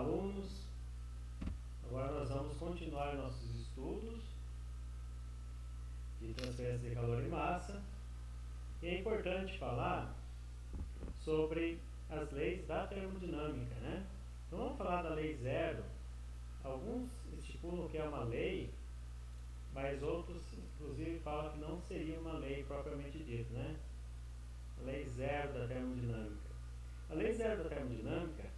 alunos, agora nós vamos continuar nossos estudos de transferência de calor e massa. E é importante falar sobre as leis da termodinâmica, né? Então vamos falar da lei zero. Alguns estipulam que é uma lei, mas outros inclusive falam que não seria uma lei propriamente dita, né? A lei zero da termodinâmica. A lei zero da termodinâmica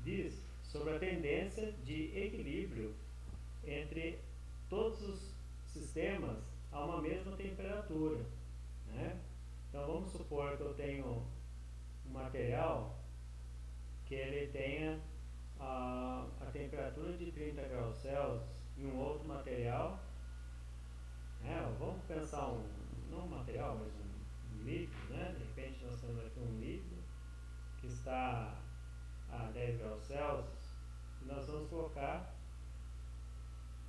diz sobre a tendência de equilíbrio entre todos os sistemas a uma mesma temperatura, né? Então vamos supor que eu tenho um material que ele tenha a temperatura de 30 graus Celsius e um outro material, né? Vamos pensar não um material, mas um líquido, né? De repente nós temos aqui um líquido que está a 10 graus Celsius e nós vamos colocar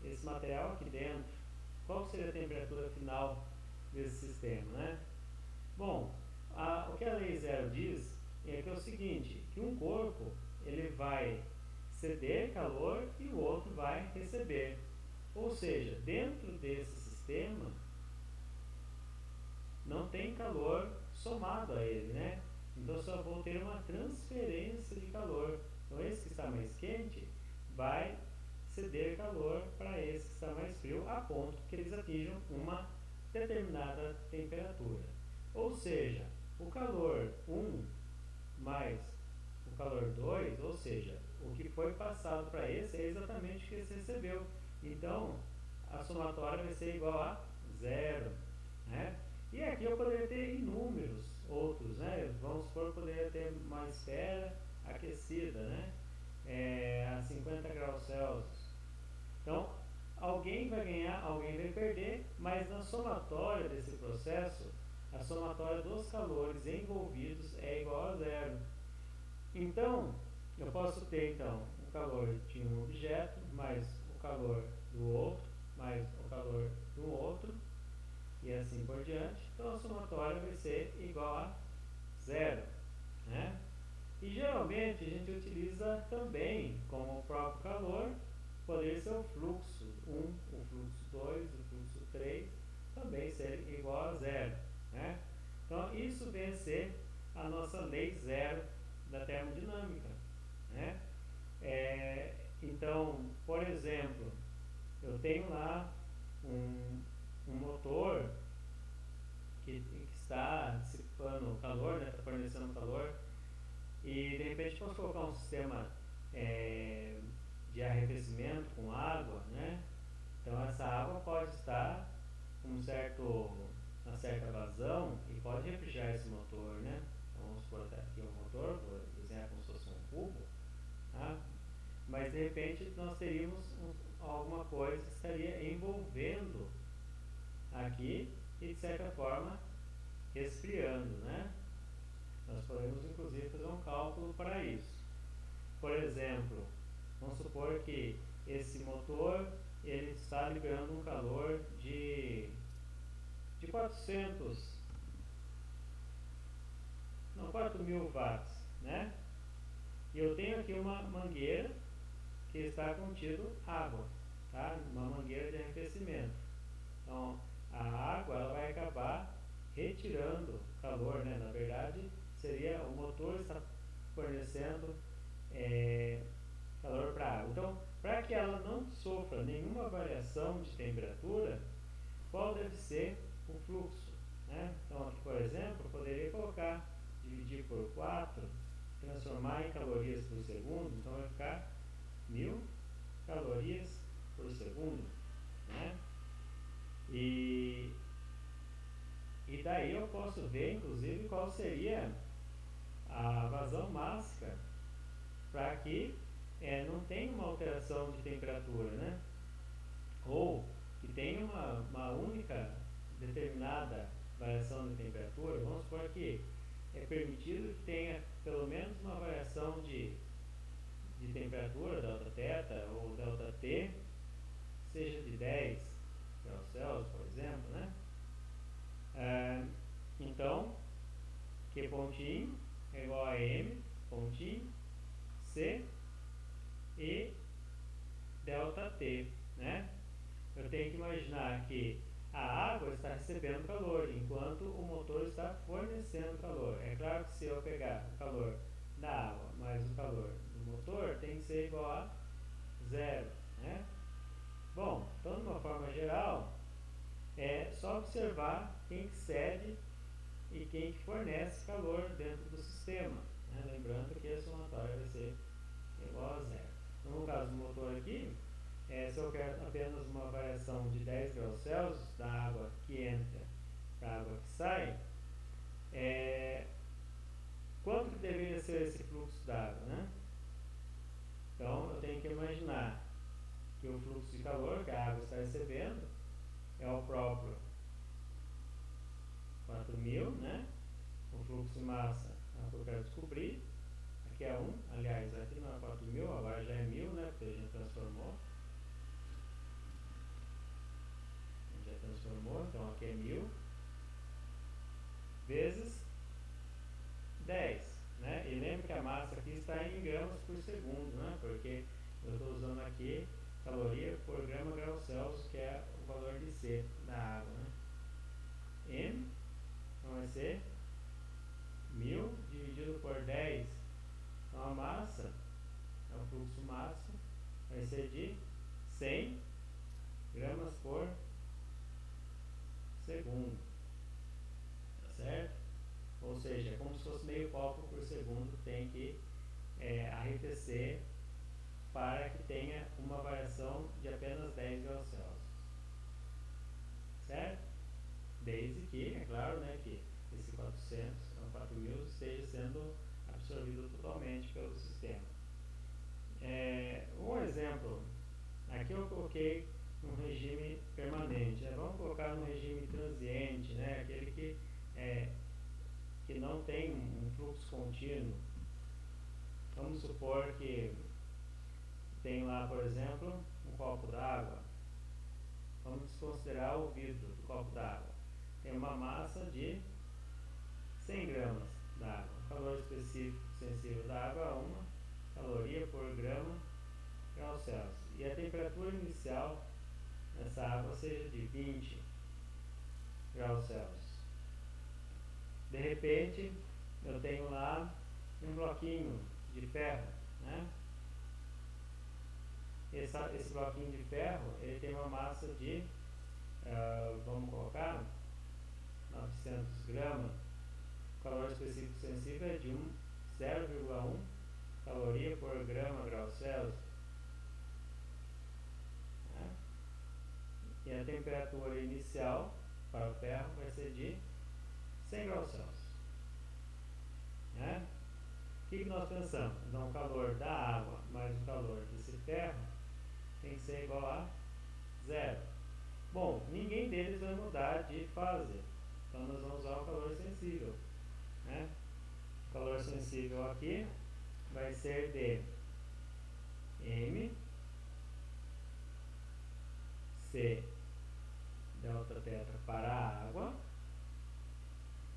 esse material aqui dentro. Qual seria a temperatura final desse sistema, né? Bom, o que a lei zero diz é que é o seguinte, que um corpo ele vai ceder calor e o outro vai receber. Ou seja, dentro desse sistema não tem calor somado a ele, né? Então eu só vou ter uma transferência de calor. Então esse que está mais quente vai ceder calor para esse que está mais frio, a ponto que eles atinjam uma determinada temperatura. Ou seja, o calor 1 mais o calor 2, ou seja, o que foi passado para esse é exatamente o que esse recebeu. Então, a somatória vai ser igual a zero, né? E aqui eu poderia ter inúmeros outros, né? Vamos supor que eu poderia ter uma esfera aquecida, né? A 50 graus Celsius. Então, alguém vai ganhar, alguém vai perder, mas na somatória desse processo, a somatória dos calores envolvidos é igual a zero. Então, eu posso ter então o calor de um objeto mais o calor do outro, mais o calor do outro, e assim por diante. Então a somatória vai ser igual a zero, né? E geralmente a gente utiliza também como o próprio calor, poderia ser o fluxo 1, o fluxo 2, o fluxo 3, também ser igual a zero, né? Então isso vem a ser a nossa lei zero da termodinâmica, né? Então, por exemplo, eu tenho lá um motor que está dissipando calor, né? Está fornecendo calor, e de repente posso colocar um sistema de arrefecimento com água, né? Então essa água pode estar com uma certa vazão e pode refrigerar esse motor, né? Então vamos supor aqui um motor, vou desenhar como se fosse um cubo, tá? Mas de repente nós teríamos alguma coisa que estaria envolvendo aqui e de certa forma resfriando, né? Nós podemos inclusive fazer um cálculo para isso. Por exemplo, vamos supor que esse motor ele está liberando um calor de 4.000 watts, né? E eu tenho aqui uma mangueira que está contido água, tá? Uma mangueira de arrefecimento. Então, a água ela vai acabar retirando calor, né? Na verdade, seria o motor está fornecendo calor para a água. Então, para que ela não sofra nenhuma variação de temperatura, qual deve ser o fluxo, né? Então, aqui, por exemplo, eu poderia colocar, dividir por 4, transformar em calorias por segundo, então vai ficar 1000 calorias por segundo, né? E daí eu posso ver, inclusive, qual seria a vazão máxima para que não tenha uma alteração de temperatura, né? Ou que tenha uma única determinada variação de temperatura. Vamos supor que é permitido que tenha pelo menos uma variação de temperatura, delta θ ou delta T, seja de 10 graus Celsius, por exemplo, né? Então, Q pontinho é igual a M pontinho C, e cheia, né? Eu tenho que imaginar que a água está recebendo calor, enquanto o motor está fornecendo calor. É claro que se eu pegar o calor da água mais o calor do motor, tem que ser igual a zero, né? Bom, então de uma forma geral, é só observar quem que cede e quem que fornece calor dentro do sistema, né? Lembrando que a somatória vai ser igual a zero. Então, no caso do motor aqui, se eu quero apenas uma variação de 10 graus Celsius da água que entra para a água que sai, quanto que deveria ser esse fluxo d'água, né? Então eu tenho que imaginar que o fluxo de calor que a água está recebendo é o próprio 4.000, né? O fluxo de massa é o que eu quero descobrir. Aqui é 1, aliás, aqui não é 4.000, agora já é 1.000, né? Porque a gente transformou. Então aqui é 1.000 vezes 10, né? E lembra que a massa aqui está em gramas por segundo, né? Porque eu estou usando aqui caloria por grau Celsius, que é o valor de C da água, né? M, então vai ser 1.000 dividido por 10. Então a massa, é o fluxo máximo, vai ser de 100 gramas por segundo, tá certo? Ou seja, é como se fosse meio copo por segundo que tem que arrefecer para que tenha uma variação de apenas 10 graus Celsius, certo? Desde que, é claro, né, que esse 4.000 esteja sendo absorvido totalmente pelo sistema. Um exemplo, aqui eu coloquei um regime permanente, né? Vamos colocar no regime transiente, né? Aquele que não tem um fluxo contínuo. Vamos supor que tem lá, por exemplo, um copo d'água. Vamos considerar o vidro do copo d'água. Tem uma massa de 100 gramas d'água. O calor específico sensível da água é 1 caloria por grau Celsius. E a temperatura inicial dessa água seja de 20 graus Celsius. De repente, eu tenho lá um bloquinho de ferro, né? Esse bloquinho de ferro, ele tem uma massa de, vamos colocar, 900 gramas. O calor específico sensível é de 0,1 caloria por grau Celsius. Né? E a temperatura inicial para o ferro vai ser de 100 graus Celsius. Né? O que nós pensamos? Então, o calor da água mais o calor desse ferro tem que ser igual a zero. Bom, ninguém deles vai mudar de fase. Então, nós vamos usar o calor sensível. Né? O calor sensível aqui vai ser de M C delta tetra para a água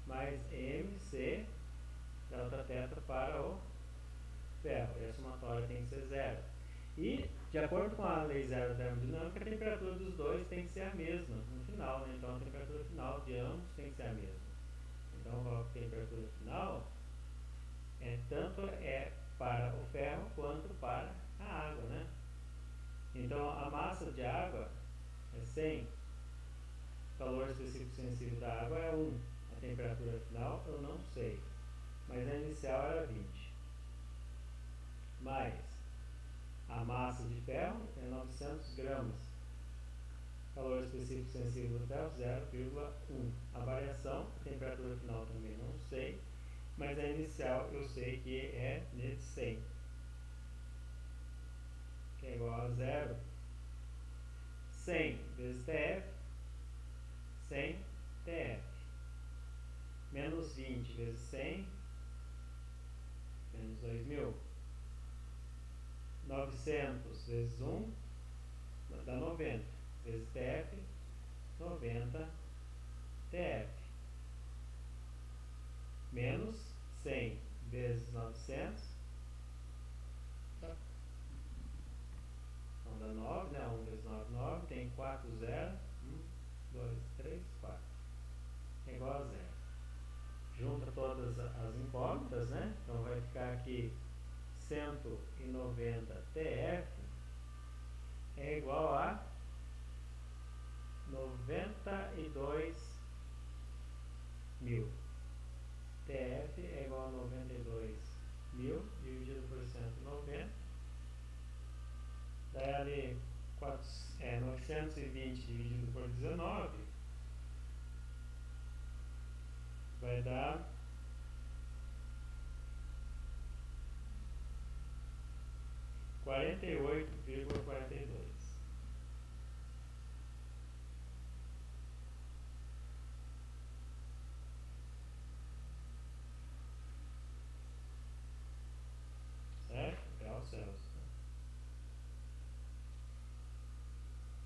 mais MC delta tetra para o ferro. E a somatória tem que ser zero. E, de acordo com a lei zero da termodinâmica, a temperatura dos dois tem que ser a mesma no final, né? Então a temperatura final de ambos tem que ser a mesma. Então eu coloco a temperatura final tanto para o ferro quanto para a água, né? Então a massa de água é 100, o calor específico sensível da água é 1, a temperatura final eu não sei, mas a inicial era 20, mais a massa de ferro é 900 gramas, calor específico sensível do ferro 0,1, a variação, a temperatura final também não sei, mas a inicial eu sei que é de 100, que é igual a 0, 100 vezes TF, 100 TF, menos 20 vezes 100, menos 2.000, 900 vezes 1, dá 90, vezes TF, 90 TF, menos 100 vezes 900, então dá 9, né? 1 tem 4 zeros. 1, 2, 3, 4. É igual a zero. Junta todas as incógnitas, né? Então vai ficar aqui 190 TF é igual a 92 mil. TF é igual a 92 mil dividido por 190. Daí ali 920 dividido por 19 vai dar 48,42. Certo? Graus Celsius.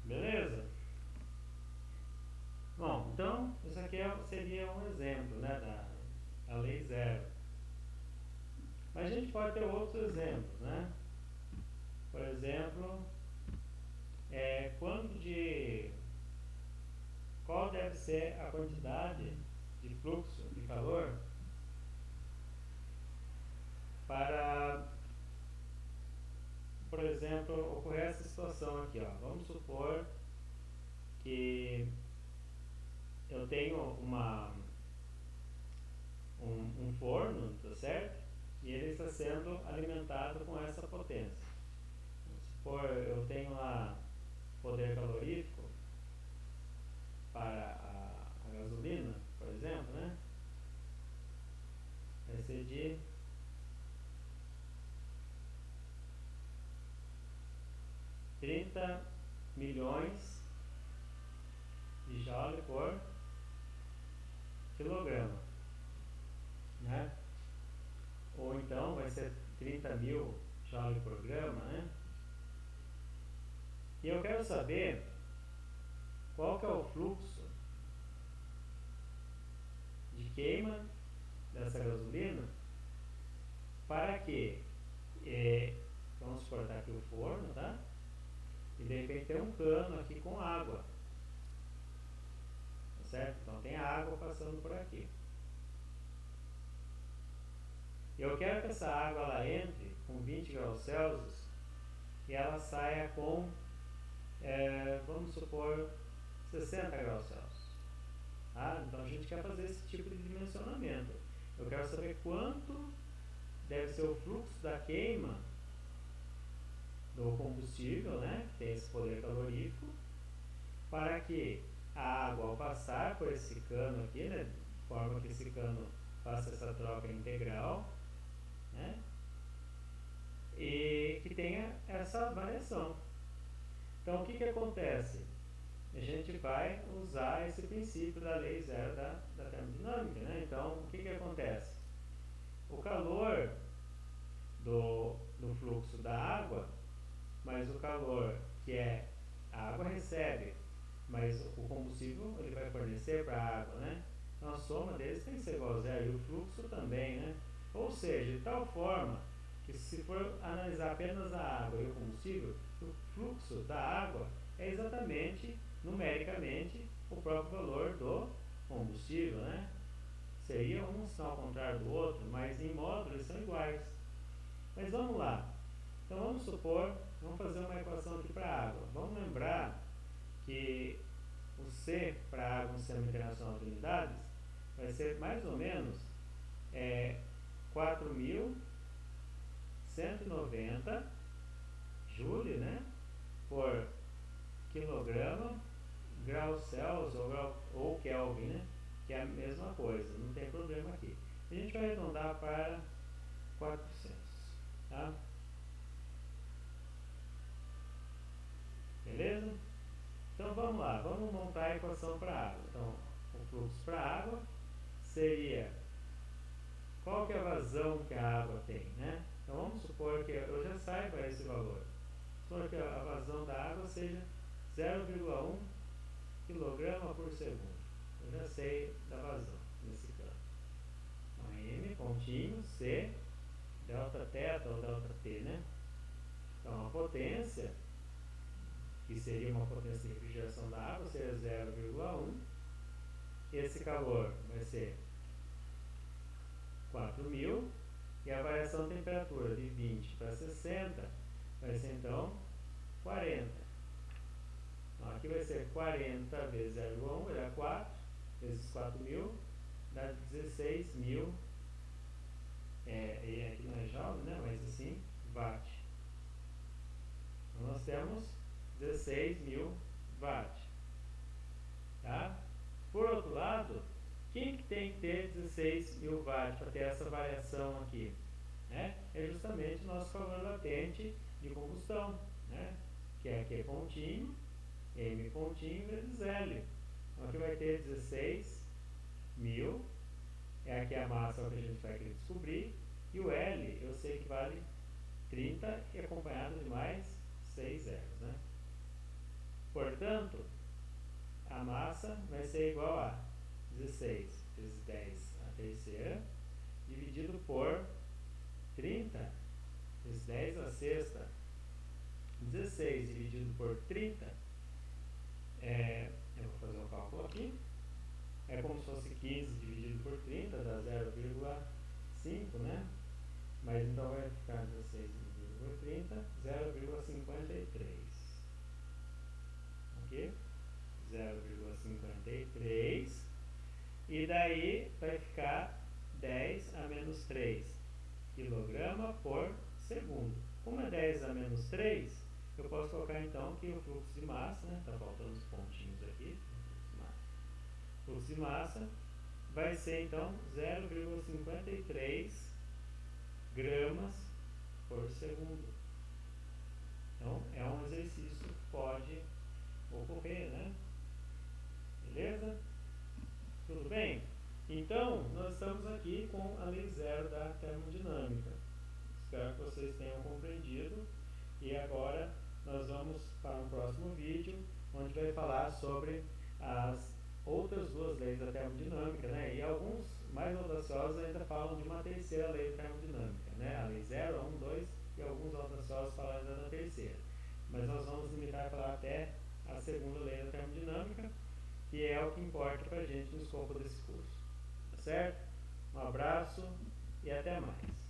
Beleza? Bom, então isso aqui seria um exemplo, né, da lei zero. Mas a gente pode ter outros exemplos, né? Por exemplo, qual deve ser a quantidade de fluxo de calor para, por exemplo, ocorrer essa situação aqui, ó. Vamos supor que eu tenho um forno, tá certo? E ele está sendo alimentado com essa potência. Vamos supor, eu tenho lá poder calorífico para a gasolina, por exemplo, né? Vai ser de 30 milhões de joule por quilograma, né? Ou então vai ser 30 mil joule por grama, né? E eu quero saber qual que é o fluxo de queima dessa gasolina para que, vamos cortar aqui o forno, tá? E de repente tem um cano aqui com água, tá certo? Então tem água passando por aqui. Eu quero que essa água ela entre com 20 graus Celsius e ela saia com, vamos supor, 60 graus Celsius. Ah, então a gente quer fazer esse tipo de dimensionamento. Eu quero saber quanto deve ser o fluxo da queima do combustível, né, que tem esse poder calorífico, para que a água, ao passar por esse cano aqui, né, de forma que esse cano faça essa troca integral, né, e que tenha essa variação. Então, o que acontece? A gente vai usar esse princípio da lei zero da termodinâmica, né? Então, o que acontece? O calor do fluxo da água, mais o calor que a água recebe, mas o combustível ele vai fornecer para a água, né? Então, a soma deles tem que ser igual a zero e o fluxo também, né? Ou seja, de tal forma que se for analisar apenas a água e o combustível, o fluxo da água é exatamente, numericamente, o próprio valor do combustível, né? Seria um sinal ao contrário do outro, mas em módulo eles são iguais. Mas vamos lá. Então vamos supor, vamos fazer uma equação aqui para a água. Vamos lembrar que o C para a água no Sistema Internacional de Unidades vai ser mais ou menos 4.190 joule, né, por quilograma, grau Celsius ou Kelvin, né, que é a mesma coisa, não tem problema aqui. A gente vai arredondar para 400, tá? Beleza? Então vamos lá, vamos montar a equação para a água. Então, o fluxo para a água seria, qual que é a vazão que a água tem, né? Então vamos supor que eu já saiba esse valor. Supor que a vazão da água seja 0,1 kg por segundo. Eu já sei da vazão nesse caso. Então, M, pontinho, C, delta θ ou delta T, né? Então a potência que seria uma potência de refrigeração da água, seria 0,1. Esse calor vai ser 4.000, e a variação de temperatura de 20 para 60 vai ser então 40. Então, aqui vai ser 40 vezes 0,1, vai dar 4, vezes 4.000, dá 16.000, e aqui não é joule, né, mas assim, watt. Então, nós temos 16.000 watt. Tá? Por outro lado, quem que tem que ter 16.000 watts para ter essa variação aqui? Né? É justamente o nosso calor latente de combustão, né? Que aqui é pontinho, M pontinho vezes L. Então aqui vai ter 16.000, é aqui a massa que a gente vai querer descobrir, e o L eu sei que vale 30 e acompanhado de mais 6 zeros, né? Portanto, a massa vai ser igual a 16 vezes 10 a terceira, dividido por 30 vezes 10 a sexta. 16 dividido por 30, eu vou fazer um cálculo aqui, é como se fosse 15 dividido por 30, dá 0,5, né? Mas então vai ficar 16 dividido por 30, 0,53. Ok? 0,53. E daí vai ficar 10 a menos 3 kg por segundo. Como é 10 a menos 3, eu posso colocar então que o fluxo de massa, né, tá faltando os pontinhos aqui, o fluxo de massa vai ser então 0,53 gramas por segundo. Então é um exercício que pode ocorrer, né? Beleza? Tudo bem? Então, nós estamos aqui com a lei zero da termodinâmica. Espero que vocês tenham compreendido. E agora nós vamos para um próximo vídeo, onde vai falar sobre as outras duas leis da termodinâmica, né? E alguns mais audaciosos ainda falam de uma terceira lei da termodinâmica, né? A lei 0, 1, 2 e alguns audaciosos falam ainda da terceira. Mas nós vamos limitar a falar até a segunda lei da termodinâmica, que é o que importa para a gente no escopo desse curso. Tá certo? Um abraço e até mais.